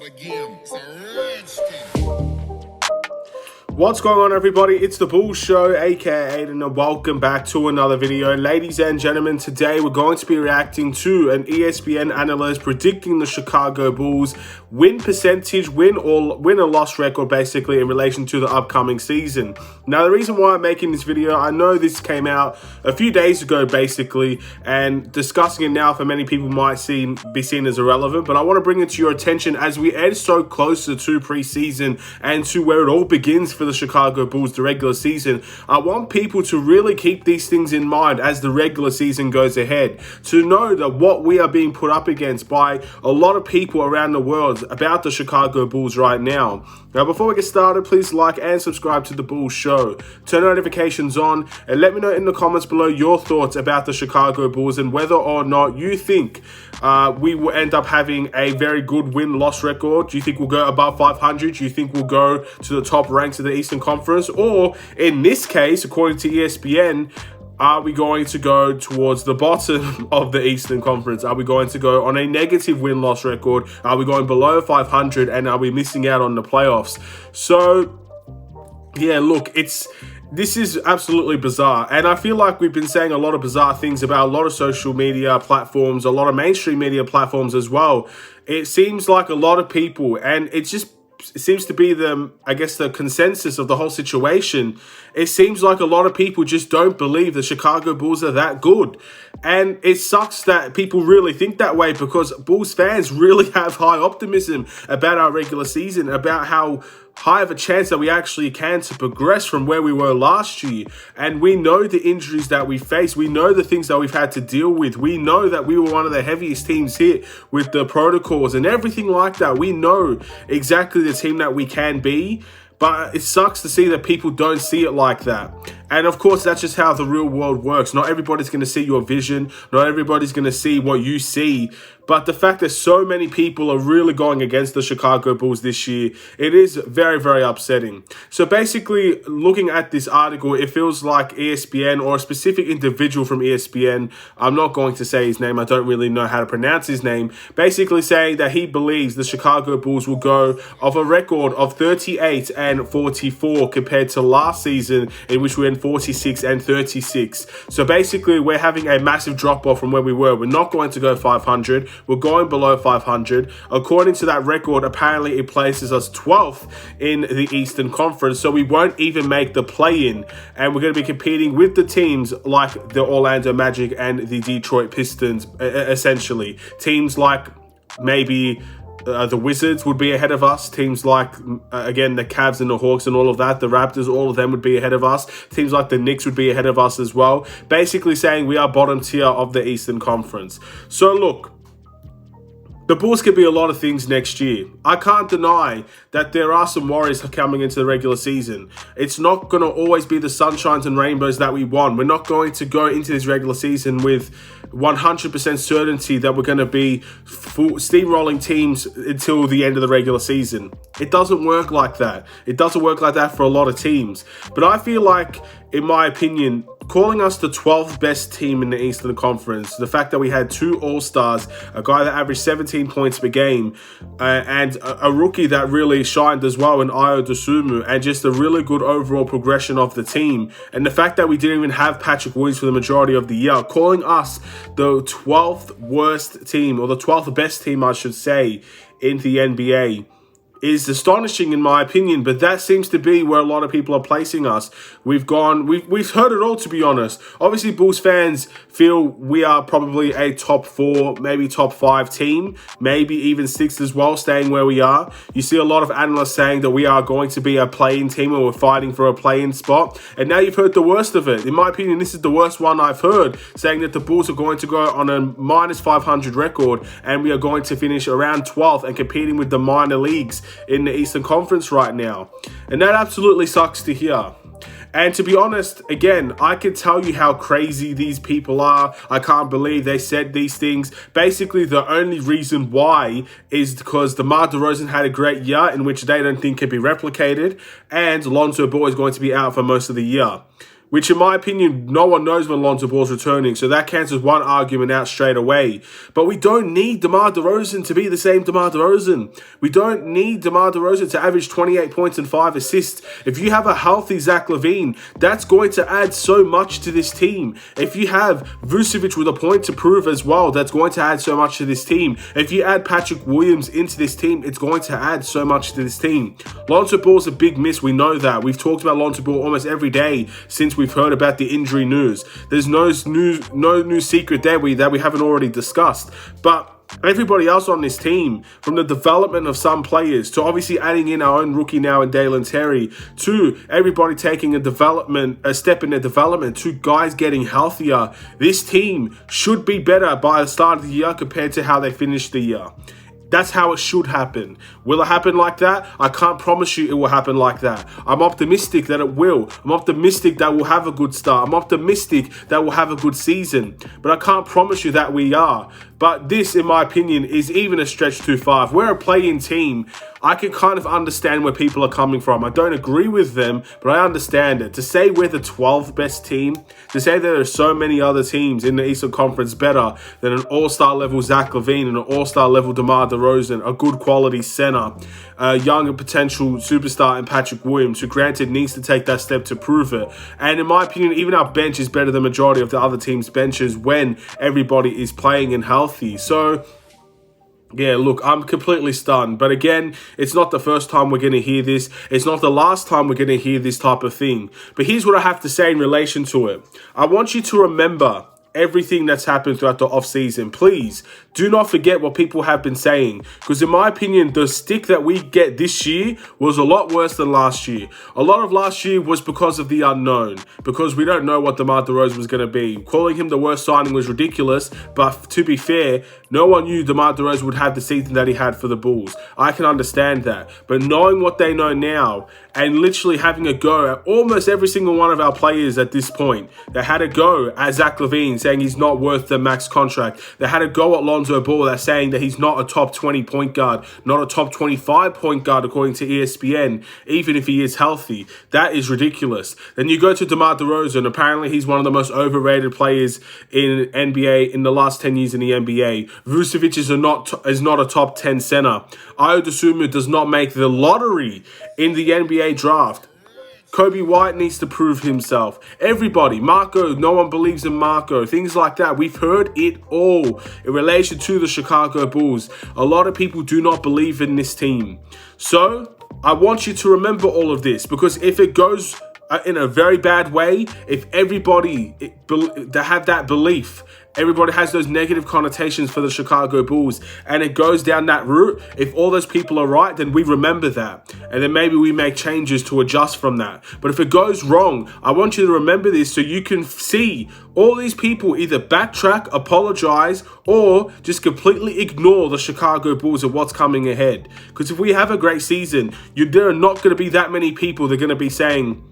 start again. It's a redskin. What's going on, everybody? It's the Bulls Show, aka Aidan, and welcome back to another video. Ladies and gentlemen, today we're going to be reacting to an ESPN analyst predicting the Chicago Bulls win percentage, win or loss record, basically, in relation to the upcoming season. Now, the reason why I'm making this video, I know this came out a few days ago, basically, and discussing it now for many people might be seen as irrelevant, but I want to bring it to your attention as we edge so closer to preseason and to where it all begins for the Chicago Bulls, the regular season. I want people to really keep these things in mind as the regular season goes ahead, to know that what we are being put up against by a lot of people around the world about the Chicago Bulls right now. Now, before we get started, please like and subscribe to the Bulls Show. Turn notifications on and let me know in the comments below your thoughts about the Chicago Bulls and whether or not you think we will end up having a very good win-loss record. Do you think we'll go above 500? Do you think we'll go to the top ranks of the Eastern Conference? Or, in this case, according to ESPN, are we going to go towards the bottom of the Eastern Conference? Are we going to go on a negative win-loss record? Are we going below 500? And are we missing out on the playoffs? So, yeah, look, this is absolutely bizarre. And I feel like we've been saying a lot of bizarre things about a lot of social media platforms, a lot of mainstream media platforms as well. It seems like a lot of people, and it seems to be the consensus of the whole situation. It seems like a lot of people just don't believe the Chicago Bulls are that good. And it sucks that people really think that way, because Bulls fans really have high optimism about our regular season, about how high of a chance that we actually can to progress from where we were last year. And we know the injuries that we face. We know the things that we've had to deal with. We know that we were one of the heaviest teams hit with the protocols and everything like that. We know exactly the team that we can be. But it sucks to see that people don't see it like that. And of course, that's just how the real world works. Not everybody's going to see your vision. Not everybody's going to see what you see. But the fact that so many people are really going against the Chicago Bulls this year, it is very, very upsetting. So basically, looking at this article, it feels like ESPN or a specific individual from ESPN, I'm not going to say his name, I don't really know how to pronounce his name, basically saying that he believes the Chicago Bulls will go of a record of 38-44 compared to last season, in which we went 46-36. So basically, we're having a massive drop-off from where we were. We're not going to go 500. We're going below 500. According to that record, apparently it places us 12th in the Eastern Conference, so we won't even make the play-in. And we're going to be competing with the teams like the Orlando Magic and the Detroit Pistons, essentially. Teams like maybe the Wizards would be ahead of us. Teams like, again, the Cavs and the Hawks and all of that, the Raptors, all of them would be ahead of us. Teams like the Knicks would be ahead of us as well. Basically saying we are bottom tier of the Eastern Conference. So look, the Bulls could be a lot of things next year. I can't deny that there are some worries coming into the regular season. It's not going to always be the sunshines and rainbows that we want. We're not going to go into this regular season with 100% certainty that we're going to be steamrolling teams until the end of the regular season. It doesn't work like that. It doesn't work like that for a lot of teams. But I feel like, in my opinion, calling us the 12th best team in the Eastern Conference, the fact that we had 2 All-Stars, a guy that averaged 17 points per game, and a rookie that really shined as well in Ayo Dosunmu, and just a really good overall progression of the team, and the fact that we didn't even have Patrick Williams for the majority of the year, calling us the 12th worst team, or the 12th best team, I should say, in the NBA, is astonishing in my opinion. But that seems to be where a lot of people are placing us. We've heard it all, to be honest. Obviously, Bulls fans feel we are probably a top 4, maybe top 5 team, maybe even 6 as well, staying where we are. You see a lot of analysts saying that we are going to be a play-in team, or we're fighting for a play-in spot. And now you've heard the worst of it. In my opinion, this is the worst one I've heard, saying that the Bulls are going to go on a minus 500 record, and we are going to finish around 12th and competing with the minor leagues in the Eastern Conference right now. And that absolutely sucks to hear. And to be honest, again, I can tell you how crazy these people are. I can't believe they said these things. Basically, the only reason why is because DeMar DeRozan had a great year in which they don't think can be replicated, and Lonzo Ball is going to be out for most of the year. which in my opinion, no one knows when Lonzo Ball's returning, so that cancels one argument out straight away. But we don't need DeMar DeRozan to be the same DeMar DeRozan. We don't need DeMar DeRozan to average 28 points and 5 assists. If you have a healthy Zach LaVine, that's going to add so much to this team. If you have Vucevic with a point to prove as well, that's going to add so much to this team. If you add Patrick Williams into this team, it's going to add so much to this team. Lonzo Ball's a big miss, we know that. We've talked about Lonzo Ball almost every day since we've heard about the injury news. There's no new secret there that we haven't already discussed. But everybody else on this team, from the development of some players to obviously adding in our own rookie now in Dalen Terry, to everybody taking a step in their development, to guys getting healthier, this team should be better by the start of the year compared to how they finished the year. That's how it should happen. Will it happen like that? I can't promise you it will happen like that. I'm optimistic that it will. I'm optimistic that we'll have a good start. I'm optimistic that we'll have a good season. But I can't promise you that we are. But this, in my opinion, is even a stretch too far. If we're a play-in team, I can kind of understand where people are coming from. I don't agree with them, but I understand it. To say we're the 12th best team, to say there are so many other teams in the Eastern Conference better than an all-star level Zach LaVine and an all-star level DeMar DeRozan, a good quality center, a young and potential superstar in Patrick Williams, who granted needs to take that step to prove it. And in my opinion, even our bench is better than the majority of the other teams' benches when everybody is playing and healthy. So yeah, look, I'm completely stunned. But again, it's not the first time we're going to hear this. It's not the last time we're going to hear this type of thing. But here's what I have to say in relation to it. I want you to remember everything that's happened throughout the offseason. Please do not forget what people have been saying, because in my opinion, the stick that we get this year was a lot worse than last year. A lot of last year was because of the unknown, because we don't know what DeMar DeRozan was going to be. Calling him the worst signing was ridiculous, but to be fair, no one knew DeMar DeRozan would have the season that he had for the Bulls. I can understand that, but knowing what they know now and literally having a go at almost every single one of our players at this point, they had a go at Zach LaVine saying he's not worth the max contract. They had a go at Lonzo Ball that's saying that he's not a top 20 point guard, not a top 25 point guard according to ESPN, even if he is healthy. That is ridiculous. Then you go to DeMar DeRozan. Apparently he's one of the most overrated players in NBA in the last 10 years in the NBA. Vucevic is not a top 10 center. Ayo Dosunmu does not make the lottery in the NBA draft. Kobe White needs to prove himself. Everybody, Marco, no one believes in Marco. Things like that. We've heard it all in relation to the Chicago Bulls. A lot of people do not believe in this team. So I want you to remember all of this, because if it goes in a very bad way, if everybody they have that belief, everybody has those negative connotations for the Chicago Bulls, and it goes down that route, if all those people are right, then we remember that. And then maybe we make changes to adjust from that. But if it goes wrong, I want you to remember this so you can see all these people either backtrack, apologize, or just completely ignore the Chicago Bulls and what's coming ahead. Because if we have a great season, there are not going to be that many people that are going to be saying,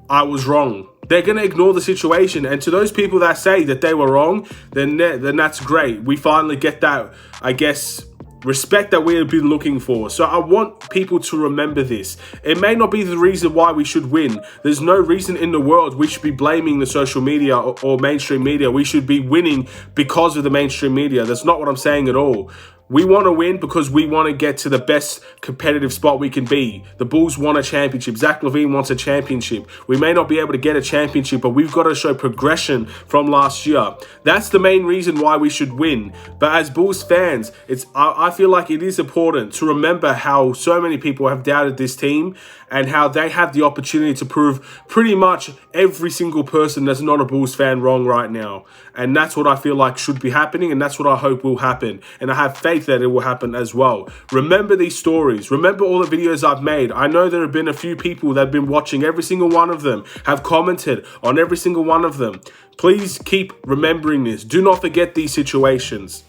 I was wrong. They're going to ignore the situation. And to those people that say that they were wrong, then that's great. We finally get that, I guess, respect that we have been looking for. So I want people to remember this. It may not be the reason why we should win. There's no reason in the world we should be blaming the social media or mainstream media. We should be winning because of the mainstream media. That's not what I'm saying at all. We want to win because we want to get to the best competitive spot we can be. The Bulls want a championship. Zach LaVine wants a championship. We may not be able to get a championship, but we've got to show progression from last year. That's the main reason why we should win. But as Bulls fans, I feel like it is important to remember how so many people have doubted this team and how they have the opportunity to prove pretty much every single person that's not a Bulls fan wrong right now. And that's what I feel like should be happening, and that's what I hope will happen. And I have faith that it will happen as well. Remember these stories. Remember all the videos I've made. I know there have been a few people that have been watching every single one of them, have commented on every single one of them. Please keep remembering this. Do not forget these situations.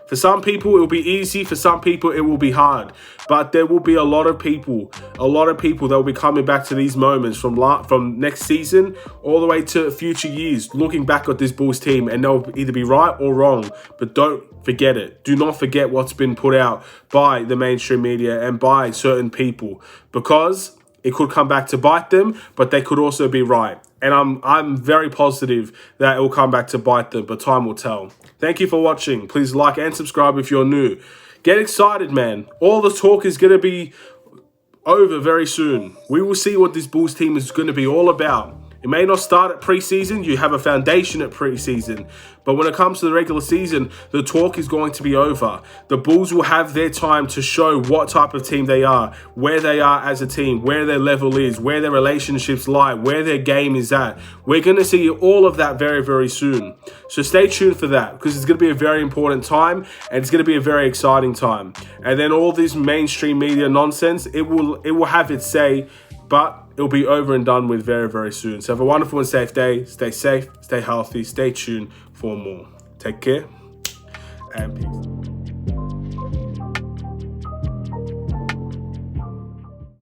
For some people, it will be easy. For some people, it will be hard. But there will be a lot of people that will be coming back to these moments from next season all the way to future years, looking back at this Bulls team, and they'll either be right or wrong. But don't forget it. Do not forget what's been put out by the mainstream media and by certain people, because it could come back to bite them, but they could also be right. And I'm very positive that it will come back to bite them, but time will tell. Thank you for watching. Please like and subscribe if you're new. Get excited, man. All the talk is going to be over very soon. We will see what this Bulls team is going to be all about. It may not start at preseason. You have a foundation at preseason. But when it comes to the regular season, the talk is going to be over. The Bulls will have their time to show what type of team they are, where they are as a team, where their level is, where their relationships lie, where their game is at. We're going to see all of that very, very soon. So stay tuned for that, because it's going to be a very important time and it's going to be a very exciting time. And then all this mainstream media nonsense, it will have its say, but it'll be over and done with very, very soon. So have a wonderful and safe day. Stay safe, stay healthy, stay tuned for more. Take care and peace.